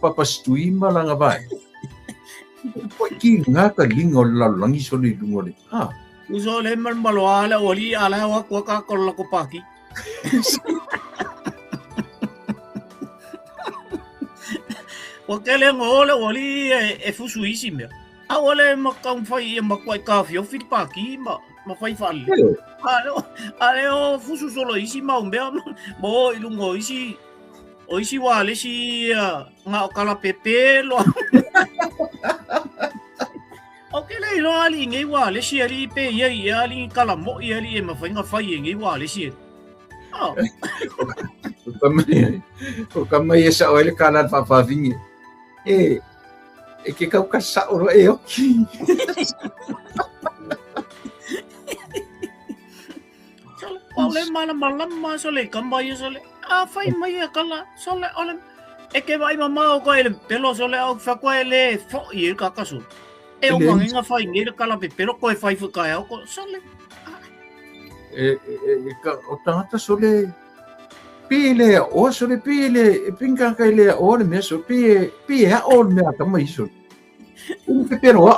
papastui malanga vai. Ki ngaka lingo lalangi soli lungole. Uso le malmaloala oli ala wa ka kolla ko paki. Wakele ngole oli e fusuisi me. Awale makang fai makwai ka fio fit paki ma fai fali. Ale o fusu solo isi ma umbe mo ilungo isi oisi wale si nga kala pepe lo. Okele ilo ali ngai wale si ali pe ye ali kala mo ye ali ma fai nga fai ngai wale si. Kamay sa oil kalan papavingi. Que kau kasa oro e oki. Ole malam sole kambai sole. Fai mai kala sole ole. Que vai mama ko ele pelo sole au fa ko ele fo i ka kasu. O manginga fai ngira kala pe pero ko fai fu kai ko sole. O tangata sole pile o sole pile pinka kai le o le meso pie ha o me ata mai sole. Pero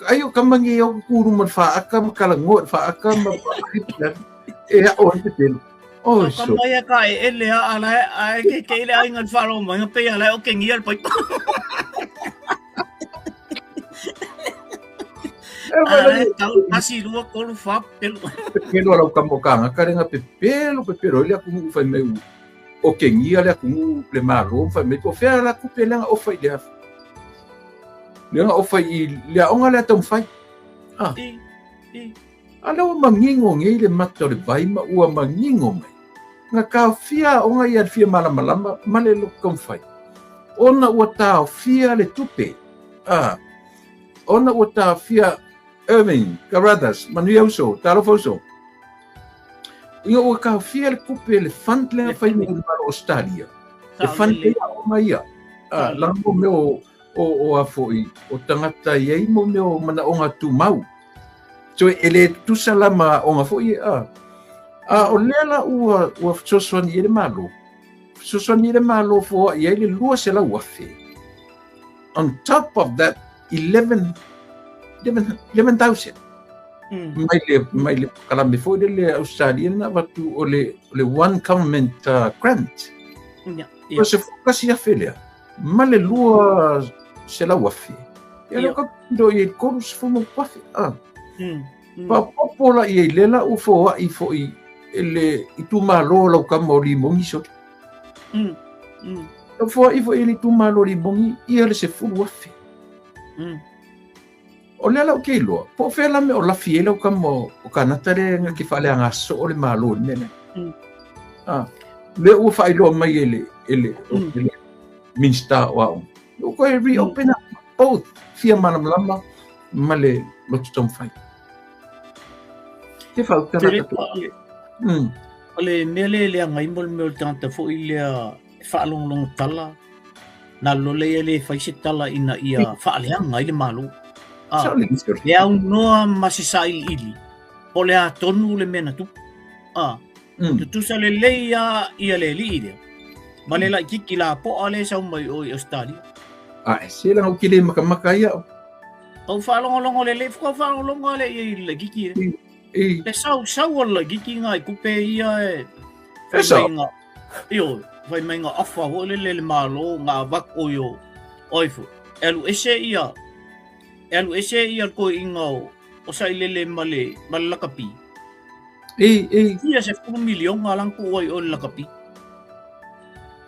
ayo kamangi o kuru man fa akam kalangot fa akam o pelo o so kamaya kai ele ala ke ele ai ngal faro man pe ala o ke ngial pa asi luo ko fa pelo la kamokanga karenga pelo ele ku fa me o ke ngial ku le maro fa me ko fa la ku pela o fa ile Nga o fai le onga le tom fai. Ala o mangingo ngai le mato le vai ma ua mangingo mai. Nga ka fia onga ia fia malama male lo kom fai. Ona ua tau fia le tupe. Ona ua tau fia Irving, Carruthers, Manuelso, Talofoso. Inga ua ka fia le kupe le fantle fai mo maro Australia. Le fantle o mai ia. Lango meo o afoi o tangata iei mo meo mana onga tu mau. So ele tu salama onga foi o lela ua sosoni ele malo. Sosoni ele malo fo iei le lua se la wafe. On top of that 11,000. Mai le kalame foi le Australian na watu o le one government grant. Ja. Se fokasi a felia. Male lua se la wafi. Ia ka do i korus fumo wafi. Pa popola i lela u fo i fo i ele i tu malo la ka mo li mongi so. Fo i fo ele tu malo li mongi i ele se fu wafi. O lela o ke lo. Po fela me o la fiela o ka mo o kana tare nga ki fale anga so o le malo nene. Le u fa i lo mai ele minsta wa o ko reopen up both fia manam lama male lo tom fai te falta ole mele le ngai mol mel tanta fo ile fa long tala na lo le fai se tala ina ia fa le ngai le malu le au no masisai ili ole a tonu le mena tu tu sale le ia le li Male la kiki la po ale sa mai o Australia. Sila o kile makamaka ia. O fa long le fa long le le kiki. Le sa wala kiki ngai kupe ia fa nga. Yo, vai menga afa o le malo nga bak o yo. Oifu. Elu ese ia ko inga o sa ile male malakapi. Ia se 1 million ngalang ko o lakapi.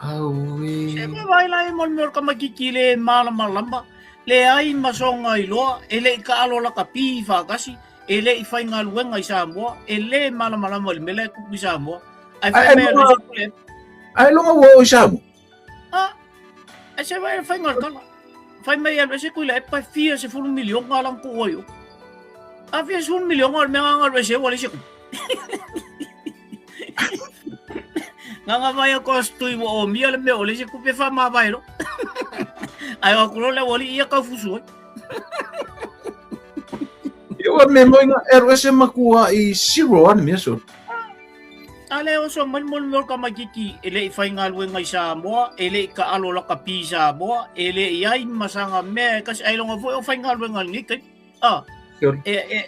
Siyempre vai lai molmor ka magkikile malamba le ai masonga ilo ele kaalo la kapi fa kasi ele ifai ngalwen ngai sambo ele malamba mele ku bisambo ai fa me ai longa wo sambo ai se vai fa ngal kala fa me ya se ku le pa fia se 1 million ngalang ku oyo a fia 1 million ngal me ngal se wali se Nga vai ko stui mo o mia le me ole se kupe fa ma vai lo. Ai o kulo le woli ia ka fusu. Eu me mo nga ero se makua i zero an me so. Ale o so mal ka magiki ele final we ngai sa mo ele ka alola ka pizza mo ele yai masanga me kas ai longa foi o final we ngai kai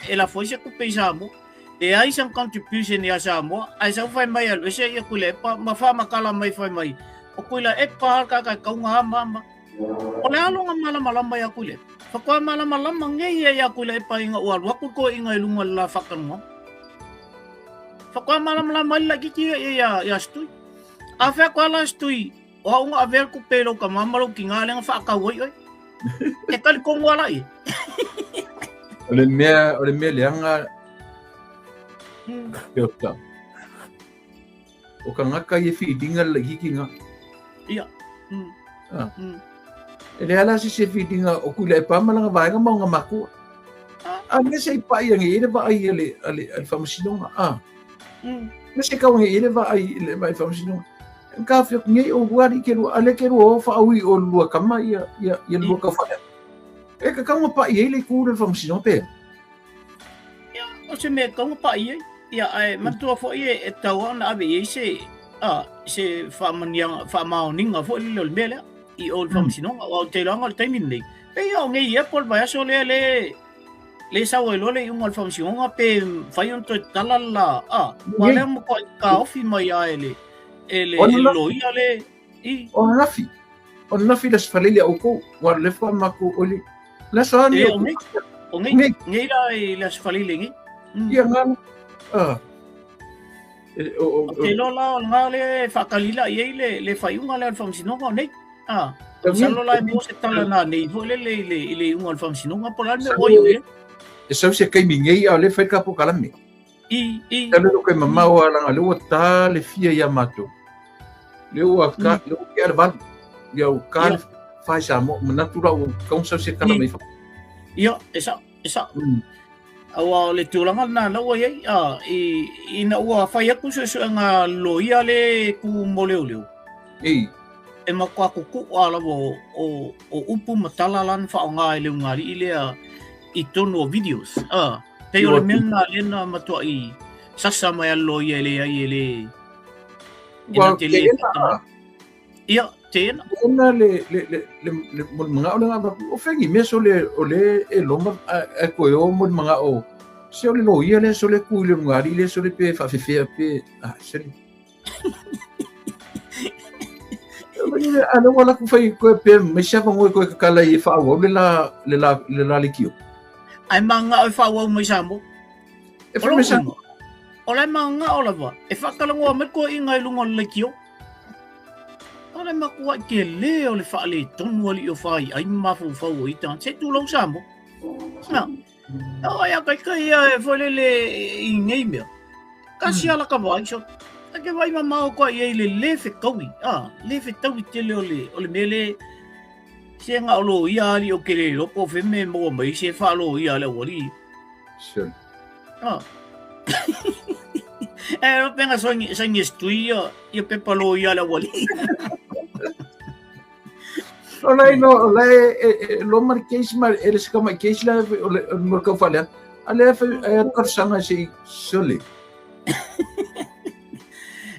ela foi se ku pizza mo e ai sang contribution ya sa mo ai sa foi mai al se ya kule pa mafa makala mai foi mai o kuila e pa ka nga mama o le alonga malama ya kule fa ko malama ngai ya kule pa inga wal wa ko inga lunga la fakan mo Fakwa malam lagi kia ya stui. Afa kwa la stui. O unga aver ku pelo ka mamalo kinga nga fa ka woi oi. E kali ko wala i. Ole me leanga. Yota. O ka ngaka ye fi dinga lagi kinga. Iya. Ele ala si se fi dinga o kule pa malanga vai nga mga maku. Ane sei pa yang ide ba ai ale famasinonga. Nasi kau ngai ele va ai le mai famsino. Ka fi ngai o wari ke ale ke ro fa aui o lua kama ya lua ka fa. E ka kau pa i ele ku le famsino pe. Ya, o se me kau pa i ya ai matua fo i e tau na ave i se fa maniang fa maoninga fo le mele i o famsino o te longa te min nei. Pe yo ngai e por va so le sa o le un alfamsión a pe fai un talala wale mo ka ofi mai ele lo ia le i on nafi las familia o ko wa le fa mako oli la so ni o ngai la las familia ngi ia ngan te lo la ngale fa kalila i le fai un alfamsión o nei salo la mo se talana nei vo le un alfamsión a polar me o yo e sau se kai mingei a le fai kapo kalame. I. Tale lo kai mamau alanga le ta le fia ya mato. Le ua ka le ke arban. Ya o ka fai sa mo natura o kau sau se kalame. Ia, esa. Awa le tulanga na lawa ye i na ua fai aku so nga loia le ku moleo. E makwa ku ala o upu matalalan fa nga le ngari ile I tono videos. Te o le mena lena matua i sasa mai alo i ele. Ina te le. Ia, te ena. Ona le mga o nga o fengi me so le e loma e ko o mo mga o. Se o le lo ia le so le ku le ngari le so le pe fa fe pe seri. Ana wala ku fai ko pe me sha ngo ko kala I fa o le la likio. Ai manga o fa wa mo sambo. E fa me sa. Ola manga ola va. E fa kala ngo me ko inga lungo le kio. Ola ma ko ke le o le fa le ton wali o fa ai ma fu fa o ita. Se tu lo sambo. Na. Ai kai fo le inga me. Kasi ala ka va so. Ke vai ma ko ai le fe kowi. Le fe tawi te le o le mele se nga lo ia li o kere lo po fe me mo mai se fa lo ia le wori. Sure. Lo penga so ni studio io pe lo ia le wori. Olai lo marquês mar eles como marquês lá o mercado falha. Ale fe korsanga se sole.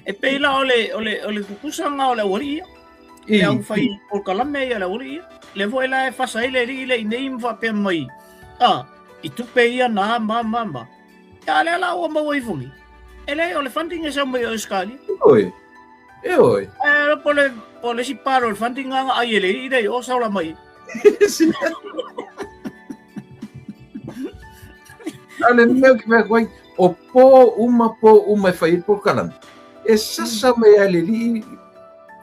E pe la ole kusanga ole wori. E au fai por kalame ia la uri le voi la fa sai le nei fa pe mai I tu pe ia na mama ya le la o mo voi fungi ele o le funding e sa mai o skali oi pole si paro el funding nga ai ele ide o sa la mai ale me vai o po uma fai por kalan essa sa mai ale li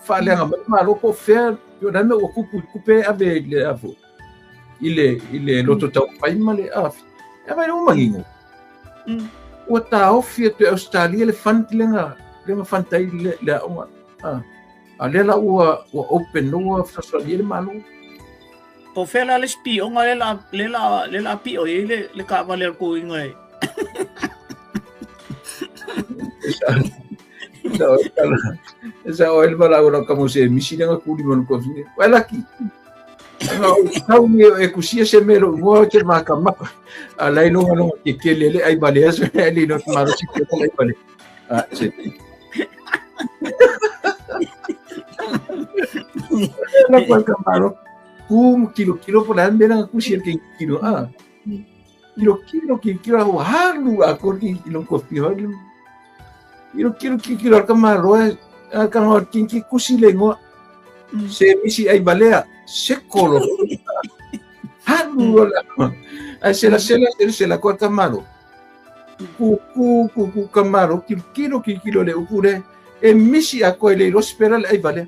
fale nga malo ko fer yo dame o kupe ave le avo ile loto tau pai male af e vai no mangingo o ta ofia to Australia le fantilenga le fantai le o ale la o open no Australia le malo po fela le spi o ngale le la pi o le ka vale ko ingai No, esa oil para agora como se mishina nga kuli mon ko fini. Wala ki. Tau ni e kusia se mero mo che makama. Alai no ke kelele ai bale so ali no maro si ke ai bale. Na kwa kamaro. Kilo por la mena kusi ke kilo kilo ho halu ako kilo kopi ho kilo kamaro kamaro kinki kusi lengo se misi ai balea se kolo halu la se la kwa kamaro ku kamaro kilo le ukure e misi ako le hospital ai balea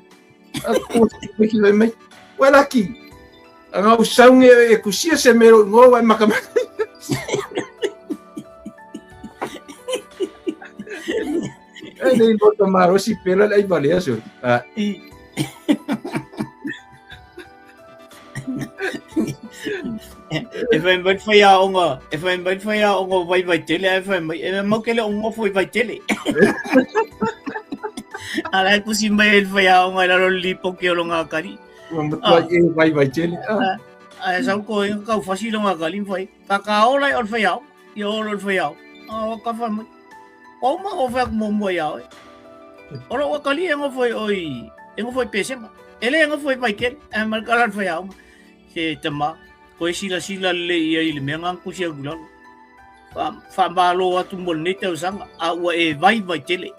ako kilo mai wala ki anga usang e kusia se mero ngo wa makama ele lo tomaro si pela ai vale eso Efem vai faya onga vai tele efem mo kele onga vai tele ala kusi mai faya onga la lipo ke longa kari vai tele sao ko ka fasi longa kali vai kakao lai or faya yo or faya ka fa o ma o fa mo mo ya ora o kali ngo foi oi ngo foi pese ele ngo foi vai ken mal kala faya se tama ko sila le ia me ngang ku sia gula fa malo atu mon ne te sang a wa e vai tele